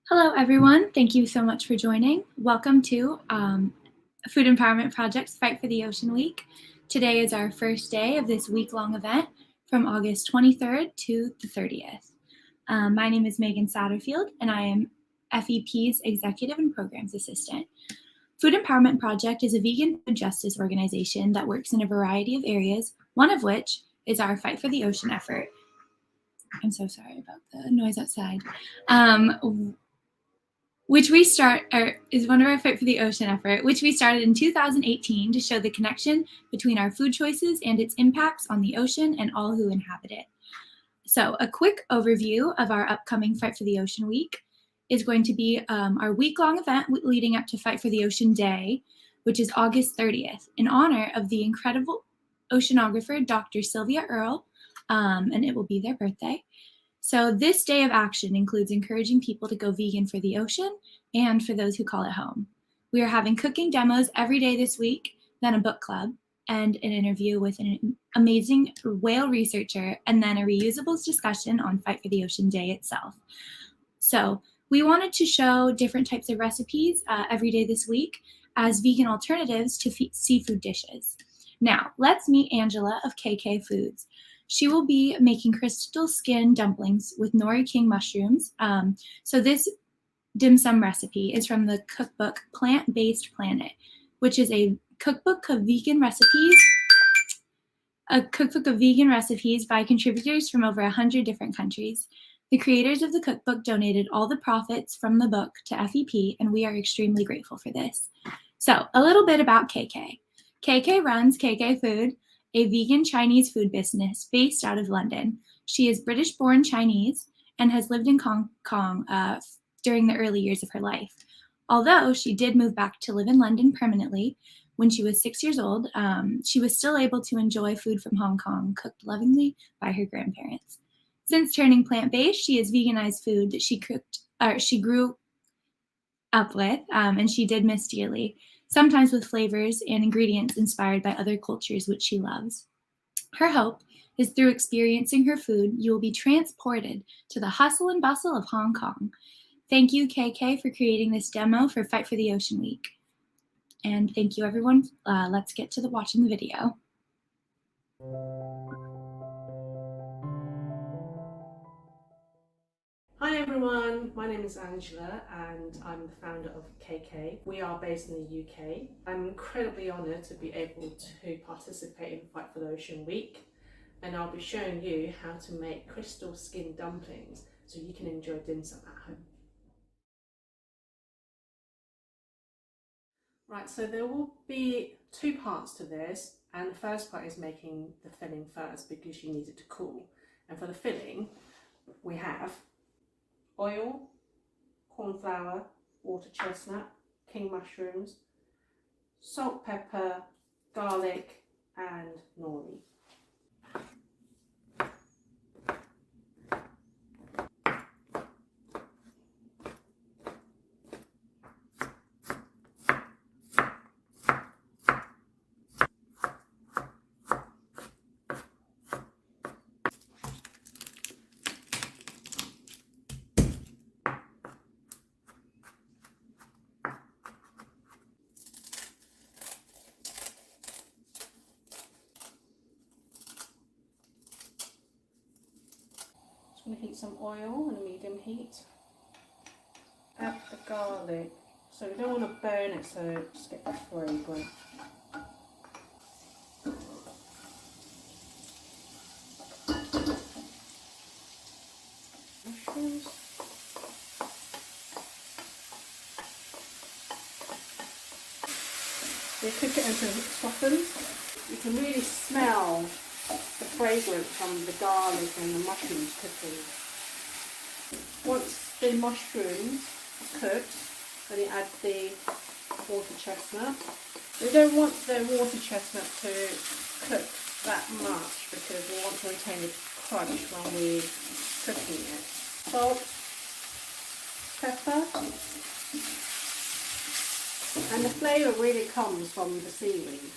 Hello, everyone. Thank you so much for joining. Welcome to Food Empowerment Project's Fight for the Ocean Week. Today is our first day of this week-long event from August 23rd to the 30th. My name is Megan Satterfield, and I am FEP's Executive and Programs Assistant. Food Empowerment Project is a vegan food justice organization that works in a variety of areas, one of which is our Fight for the Ocean effort. I'm so sorry about the noise outside. Is one of our Fight for the Ocean effort, which we started in 2018 to show the connection between our food choices and its impacts on the ocean and all who inhabit it. So a quick overview of our upcoming Fight for the Ocean Week is going to be our week-long event leading up to Fight for the Ocean Day, which is August 30th, in honor of the incredible oceanographer, Dr. Sylvia Earle, and it will be their birthday. So this day of action includes encouraging people to go vegan for the ocean and for those who call it home. We are having cooking demos every day this week, then a book club, and an interview with an amazing whale researcher, and then a reusables discussion on Fight for the Ocean Day itself. So we wanted to show different types of recipes every day this week as vegan alternatives to seafood dishes. Now, let's meet Angela of KK Foods. She will be making Crystal Skin Dumplings with Nori King Mushrooms. So this dim sum recipe is from the cookbook Plant-Based Planet, which is a cookbook of vegan recipes by contributors from over 100 different countries. The creators of the cookbook donated all the profits from the book to FEP, and we are extremely grateful for this. So a little bit about KK. KK runs KK Food, a vegan Chinese food business based out of London. She is British-born Chinese and has lived in Hong Kong during the early years of her life. Although she did move back to live in London permanently when she was 6 years old, she was still able to enjoy food from Hong Kong cooked lovingly by her grandparents. Since turning plant-based, she has veganized food that she grew up with, and she did miss dearly, sometimes with flavors and ingredients inspired by other cultures which she loves. Her hope is through experiencing her food, you will be transported to the hustle and bustle of Hong Kong. Thank you, KK, for creating this demo for Fight for the Ocean Week. And thank you, everyone. Let's get to watching the video. Hi everyone, my name is Angela and I'm the founder of KK. We are based in the UK. I'm incredibly honoured to be able to participate in Fight for the Ocean Week, and I'll be showing you how to make Crystal Skin Dumplings so you can enjoy dim sum at home. Right, so there will be two parts to this, and the first part is making the filling first because you need it to cool. And for the filling, we have oil, corn flour, water chestnut, king mushrooms, salt, pepper, garlic and nori. I'm going to heat some oil on a medium heat. Add the garlic. So we don't want to burn it, so just get the fragrance. Mushrooms. So you cook it until it softens. You can really smell the fragrance from the garlic and the mushrooms cooking. Once the mushrooms are cooked, then you add the water chestnut. We don't want the water chestnut to cook that much because we want to retain the crunch when we're cooking it. Salt, pepper, and the flavour really comes from the seaweed.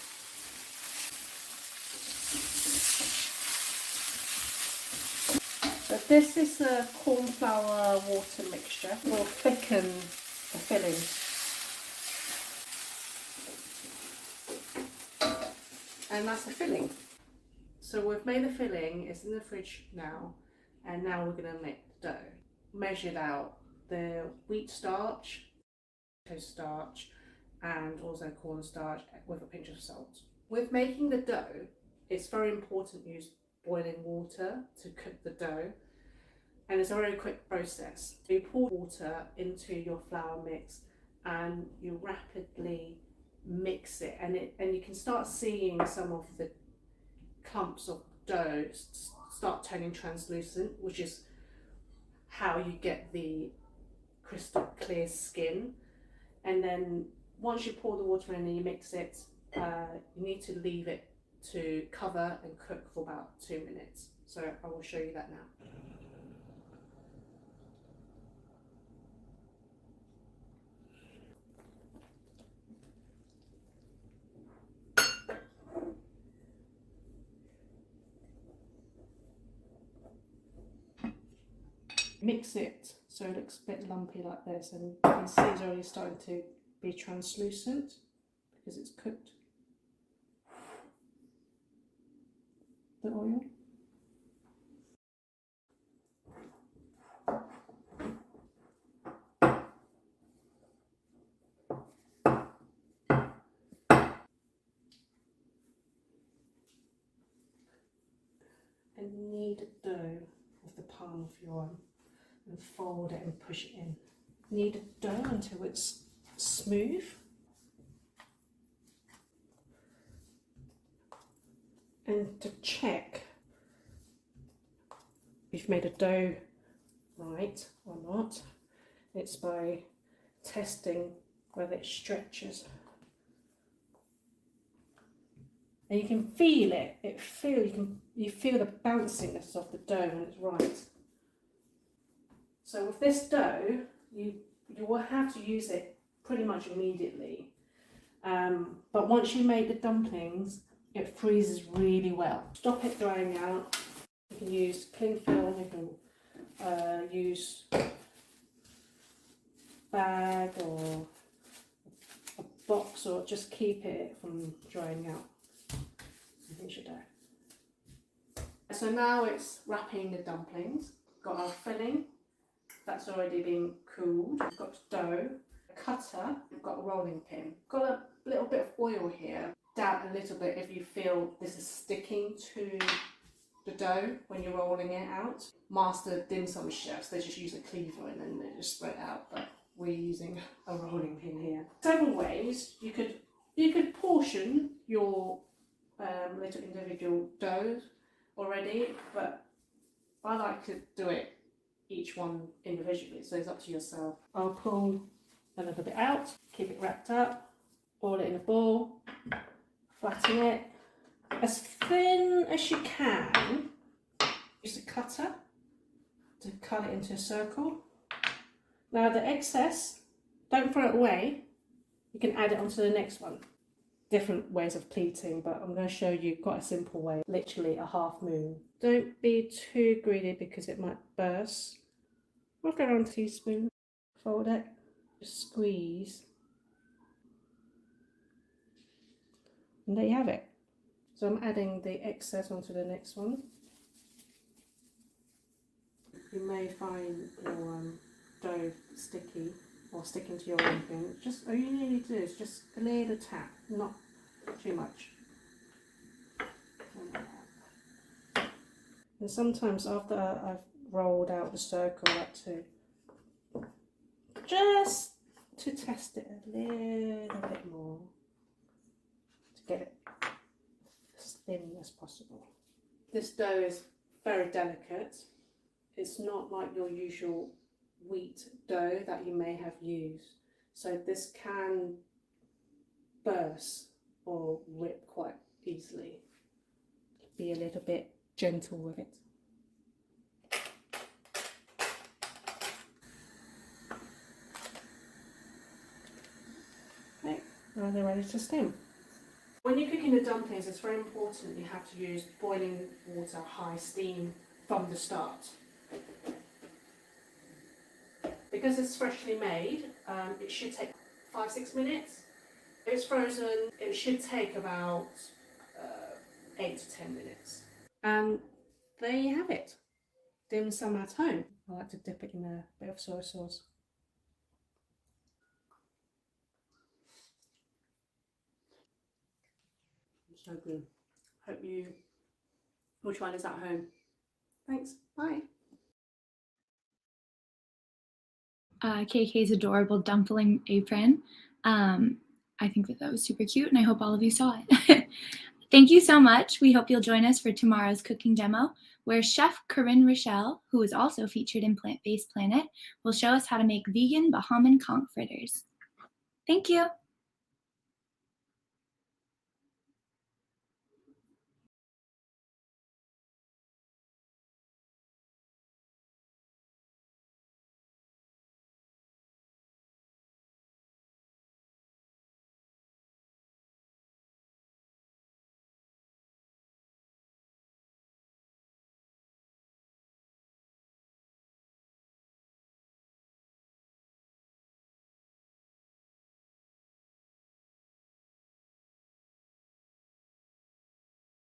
this is a corn flour water mixture. Will thicken the filling. And that's the filling. So we've made the filling, it's in the fridge now, and now we're going to make the dough. Measured out the wheat starch, potato starch, and also cornstarch with a pinch of salt. With making the dough, it's very important to use boiling water to cook the dough, and it's a very quick process. You pour water into your flour mix and you rapidly mix it, and you can start seeing some of the clumps of dough start turning translucent, which is how you get the crystal clear skin. And then once you pour the water in and you mix it, you need to leave it to cover and cook for about 2 minutes. So I will show you that now. Mix it so it looks a bit lumpy like this, and you can see it's already starting to be translucent because it's cooked. The oil. And knead the dough with the palm of your arm and fold it and push it in. Knead the dough until it's smooth. And to check if you've made a dough right or not, it's by testing whether it stretches. And you can feel it. You feel the bounciness of the dough when it's right. So with this dough, you will have to use it pretty much immediately. But once you make the dumplings, it freezes really well. Stop it drying out. You can use cling film. You can use bag or a box, or just keep it from drying out. Here's your dough. So now it's wrapping the dumplings. Got our filling, that's already been cooled. We've got dough, a cutter, we've got a rolling pin. Got a little bit of oil here. Dab a little bit if you feel this is sticking to the dough when you're rolling it out. Master dim sum chefs, they just use a cleaver and then they just spread it out, but we're using a rolling pin here. Several ways you could portion your little individual doughs already, but I like to do it each one individually, so it's up to yourself. I'll pull a little bit out, keep it wrapped up, boil it in a bowl, flatten it as thin as you can. Use a cutter to cut it into a circle. Now the excess, don't throw it away, you can add it onto the next one. Different ways of pleating, but I'm going to show you quite a simple way, literally a half moon. Don't be too greedy because it might burst. Wrap it around a teaspoon, fold it, just squeeze, and there you have it. So I'm adding the excess onto the next one. You may find your dough sticky or sticking to your own thing. Just all you need to do is just a little tap, not too much. And sometimes after I've rolled out the circle, I like to just to test it a little bit more to get it as thin as possible. This dough is very delicate. It's not like your usual wheat dough that you may have used, so this can burst or rip quite easily. Be a little bit gentle with it. Okay, now they're ready to steam. When you're cooking the dumplings, it's very important you have to use boiling water, high steam from the start. Because it's freshly made, it should take 5-6 minutes. If it's frozen, it should take about 8 to 10 minutes. And there you have it. Dim sum at home. I like to dip it in a bit of soy sauce. So good. Hope you will try this at home. Thanks. Bye. KK's adorable dumpling apron. I think that was super cute, and I hope all of you saw it. Thank you so much. We hope you'll join us for tomorrow's cooking demo, where Chef Corinne Rochelle, who is also featured in Plant-Based Planet, will show us how to make vegan Bahamian conch fritters. Thank you.